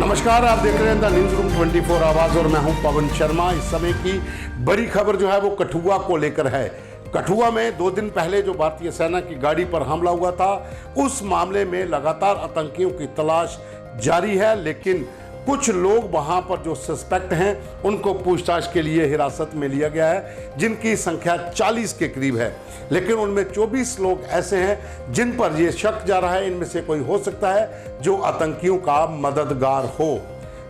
नमस्कार, आप देख रहे हैं द न्यूज रूम 24 आवाज और मैं हूं पवन शर्मा। इस समय की बड़ी खबर जो है वो कठुआ को लेकर है। कठुआ में 2 दिन पहले जो भारतीय सेना की गाड़ी पर हमला हुआ था, उस मामले में लगातार आतंकियों की तलाश जारी है, लेकिन कुछ लोग वहां पर जो सस्पेक्ट हैं उनको पूछताछ के लिए हिरासत में लिया गया है, जिनकी संख्या 40 के करीब है। लेकिन उनमें 24 लोग ऐसे हैं जिन पर यह शक जा रहा है इनमें से कोई हो सकता है जो आतंकियों का मददगार हो।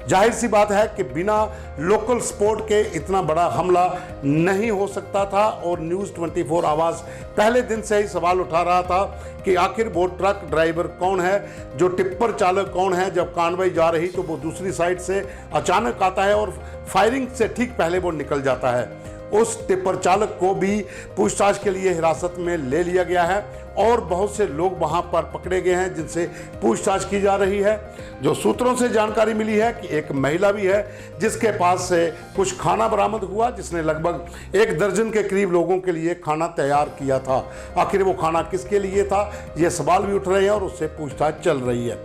जाहिर सी बात है कि बिना लोकल सपोर्ट के इतना बड़ा हमला नहीं हो सकता था और न्यूज़ 24 आवाज़ पहले दिन से ही सवाल उठा रहा था कि आखिर वो ट्रक ड्राइवर कौन है, जो टिप्पर चालक कौन है। जब कानवाई जा रही तो वो दूसरी साइड से अचानक आता है और फायरिंग से ठीक पहले वो निकल जाता है। उस टिप्पर चालक को भी पूछताछ के लिए हिरासत में ले लिया गया है और बहुत से लोग वहां पर पकड़े गए हैं जिनसे पूछताछ की जा रही है। जो सूत्रों से जानकारी मिली है कि एक महिला भी है जिसके पास से कुछ खाना बरामद हुआ, जिसने लगभग 1 दर्जन के करीब लोगों के लिए खाना तैयार किया था। आखिर वो खाना किसके लिए था, ये सवाल भी उठ रहे हैं और उससे पूछताछ चल रही है।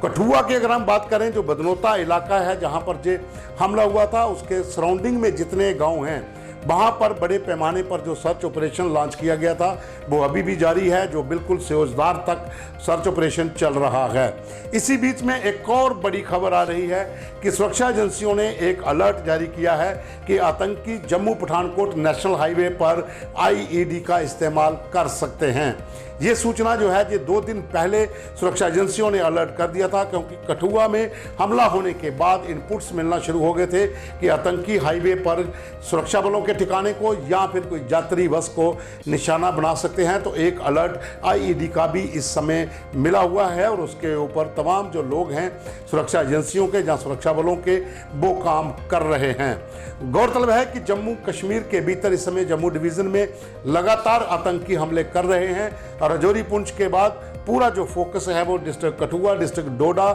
कठुआ की अगर हम बात करें, जो बदनौता इलाका है जहां पर जो हमला हुआ था, उसके सराउंडिंग में जितने गांव हैं वहां पर बड़े पैमाने पर जो सर्च ऑपरेशन लॉन्च किया गया था वो अभी भी जारी है, जो बिल्कुल सेवजदार तक सर्च ऑपरेशन चल रहा है। इसी बीच में एक और बड़ी खबर आ रही है कि सुरक्षा एजेंसियों ने एक अलर्ट जारी किया है कि आतंकी जम्मू पठानकोट नेशनल हाईवे पर आईईडी का इस्तेमाल कर सकते हैं। ये सूचना जो है ये 2 दिन पहले सुरक्षा एजेंसियों ने अलर्ट कर दिया था, क्योंकि कठुआ में हमला होने के बाद इनपुट्स मिलना शुरू हो गए थे कि आतंकी हाईवे पर सुरक्षा बलों के ठिकाने को या फिर कोई यात्री बस को निशाना बना सकते हैं। तो एक अलर्ट आईईडी का भी इस समय मिला हुआ है और उसके ऊपर तमाम जो लोग हैं सुरक्षा एजेंसियों के या सुरक्षा बलों के, वो काम कर रहे हैं। गौरतलब है कि जम्मू कश्मीर के भीतर इस समय जम्मू डिवीजन में लगातार आतंकी हमले कर रहे हैं। राजौरी पुंछ के बाद पूरा जो फोकस है वो डिस्ट्रिक्ट कठुआ, डिस्ट्रिक्ट डोडा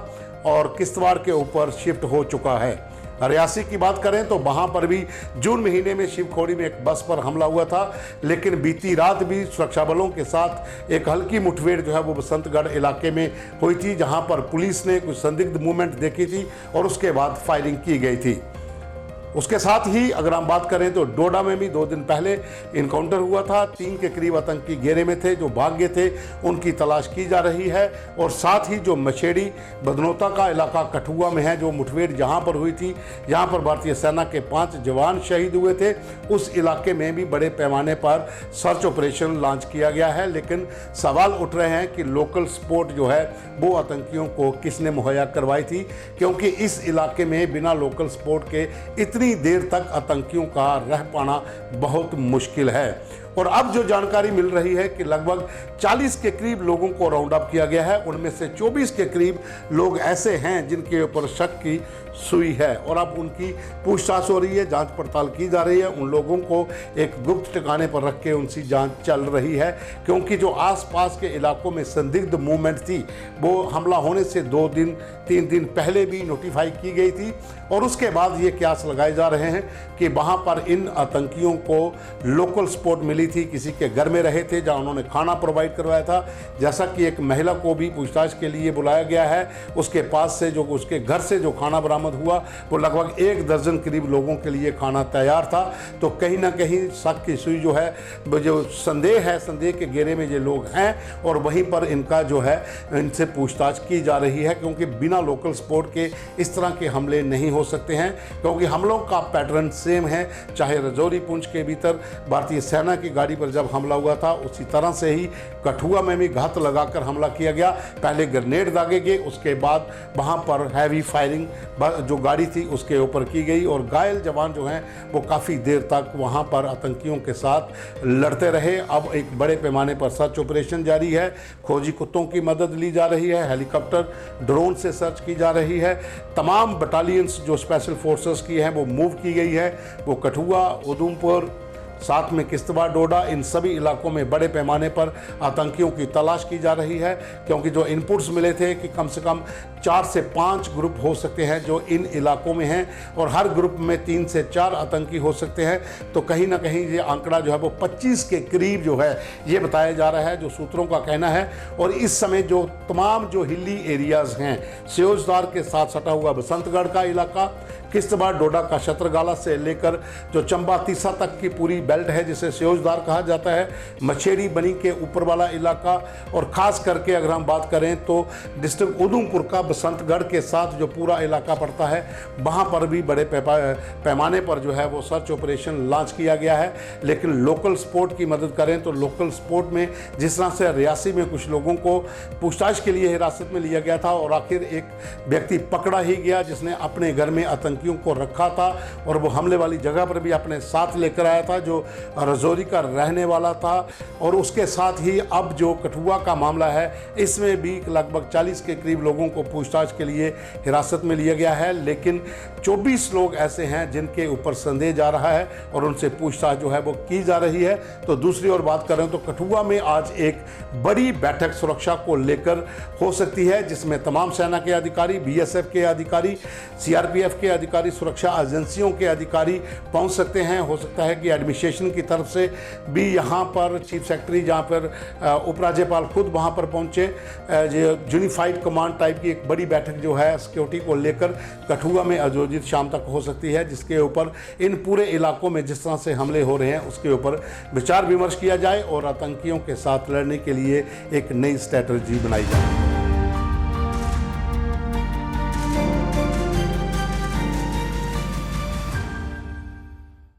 और किश्तवाड़ के ऊपर शिफ्ट हो चुका है। रियासी की बात करें तो वहां पर भी जून महीने में शिवखोड़ी में एक बस पर हमला हुआ था, लेकिन बीती रात भी सुरक्षा बलों के साथ एक हल्की मुठभेड़ जो है वो बसंतगढ़ इलाके में हुई थी, जहां पर पुलिस ने कुछ संदिग्ध मूवमेंट देखी थी और उसके बाद फायरिंग की गई थी। उसके साथ ही अगर हम बात करें तो डोडा में भी 2 दिन पहले इनकाउंटर हुआ था। 3 के करीब आतंकी घेरे में थे, जो भाग गए थे, उनकी तलाश की जा रही है। और साथ ही जो मछेड़ी बदनौता का इलाका कठुआ में है, जो मुठभेड़ जहां पर हुई थी, जहां पर भारतीय सेना के 5 जवान शहीद हुए थे, उस इलाके में भी बड़े पैमाने पर सर्च ऑपरेशन लॉन्च किया गया है। लेकिन सवाल उठ रहे हैं कि लोकल सपोर्ट जो है वो आतंकियों को किसने मुहैया करवाई थी, क्योंकि इस इलाके में बिना लोकल सपोर्ट के इतनी देर तक आतंकियों का रह पाना बहुत मुश्किल है। और अब जो जानकारी मिल रही है कि लगभग 40 के करीब लोगों को राउंड अप किया गया है। उनमें से 24 के करीब लोग ऐसे हैं जिनके ऊपर शक की सुई है और अब उनकी पूछताछ हो रही है, जांच पड़ताल की जा रही है। उन लोगों को एक गुप्त ठिकाने पर रख के उनकी जांच चल रही है, क्योंकि जो आसपास के इलाकों में संदिग्ध मूवमेंट थी वो हमला होने से 2-3 दिन पहले भी नोटिफाई की गई थी। और उसके बाद ये कयास लगाए जा रहे हैं कि वहाँ पर इन आतंकियों को लोकल सपोर्ट मिली थी, किसी के घर में रहे थे जहाँ उन्होंने खाना प्रोवाइड करवाया था। जैसा कि एक महिला को भी पूछताछ के लिए बुलाया गया है, उसके पास से जो उसके घर से जो खाना बरामद हुआ वो लगभग 1 दर्जन करीब लोगों के लिए खाना तैयार था। तो कहीं ना कहीं शक की सुई जो है, जो संदेह है, संदेह के घेरे में ये लोग हैं और वहीं पर इनका जो है इनसे पूछताछ की जा रही है, क्योंकि बिना लोकल सपोर्ट के इस तरह के हमले नहीं हो सकते हैं। क्योंकि हमलों का पैटर्न सेम है, चाहे राजौरी पुंछ के भीतर भारतीय सेना की गाड़ी पर जब हमला हुआ था, उसी तरह से ही कठुआ में भी घात लगाकर हमला किया गया। पहले ग्रेनेड दागे गए, उसके बाद वहां पर हैवी फायरिंग जो गाड़ी थी उसके ऊपर की गई और घायल जवान जो हैं वो काफ़ी देर तक वहां पर आतंकियों के साथ लड़ते रहे। अब एक बड़े पैमाने पर सर्च ऑपरेशन जारी है, खोजी कुत्तों की मदद ली जा रही है, हेलीकॉप्टर ड्रोन से सर्च की जा रही है। तमाम बटालियंस जो स्पेशल फोर्सेस की हैं वो मूव की गई है, वो कठुआ, उधमपुर, साथ में किश्तवाड़, डोडा, इन सभी इलाकों में बड़े पैमाने पर आतंकियों की तलाश की जा रही है, क्योंकि जो इनपुट्स मिले थे कि कम से कम 4 से 5 ग्रुप हो सकते हैं जो इन इलाकों में हैं और हर ग्रुप में 3 से 4 आतंकी हो सकते हैं। तो कहीं ना कहीं ये आंकड़ा जो है वो 25 के करीब जो है ये बताया जा रहा है, जो सूत्रों का कहना है। और इस समय जो तमाम जो हिली एरियाज़ हैं, सियोजदार के साथ सटा हुआ बसंतगढ़ का इलाका, किश्तवाड़, डोडा का छतरगाला से लेकर जो चंबा तीसा तक की पूरी बेल्ट है जिसे सियोजदार कहा जाता है, मछेड़ी बनी के ऊपर वाला इलाका, और ख़ास करके अगर हम बात करें तो डिस्ट्रिक्ट उधमपुर का बसंतगढ़ के साथ जो पूरा इलाका पड़ता है, वहाँ पर भी बड़े पैमाने पर जो है वो सर्च ऑपरेशन लॉन्च किया गया है। लेकिन लोकल स्पोर्ट की मदद करें तो लोकल स्पोर्ट में जिस तरह से रियासी में कुछ लोगों को पूछताछ के लिए हिरासत में लिया गया था और आखिर एक व्यक्ति पकड़ा ही गया जिसने अपने घर में आतंकियों को रखा था और वो हमले वाली जगह पर भी अपने साथ लेकर आया था, जो रजौरी का रहने वाला था। और उसके साथ ही अब जो कठुआ का मामला है, इसमें भी लगभग 40 के करीब लोगों को पूछताछ के लिए हिरासत में लिया गया है। लेकिन 24 लोग ऐसे हैं जिनके ऊपर संदेह जा रहा है और उनसे पूछताछ जो है वो की जा रही है। तो दूसरी ओर बात करें तो कठुआ में आज एक बड़ी बैठक सुरक्षा को लेकर हो सकती है, जिसमें तमाम सेना के अधिकारी, बीएसएफ के अधिकारी, सीआरपीएफ के अधिकारी, सुरक्षा एजेंसियों के अधिकारी पहुंच सकते हैं। हो सकता है कि एडमिनिस्ट्रेशन की तरफ से भी यहाँ पर चीफ सेक्रेटरी, जहाँ पर उपराज्यपाल खुद वहाँ पर पहुँचे, यूनिफाइड कमांड टाइप की एक बड़ी बैठक जो है सिक्योरिटी को लेकर कठुआ में आयोजित शाम तक हो सकती है, जिसके ऊपर इन पूरे इलाकों में जिस तरह से हमले हो रहे हैं उसके ऊपर विचार विमर्श किया जाए और आतंकियों के साथ लड़ने के लिए एक नई स्ट्रैटेजी बनाई जाए।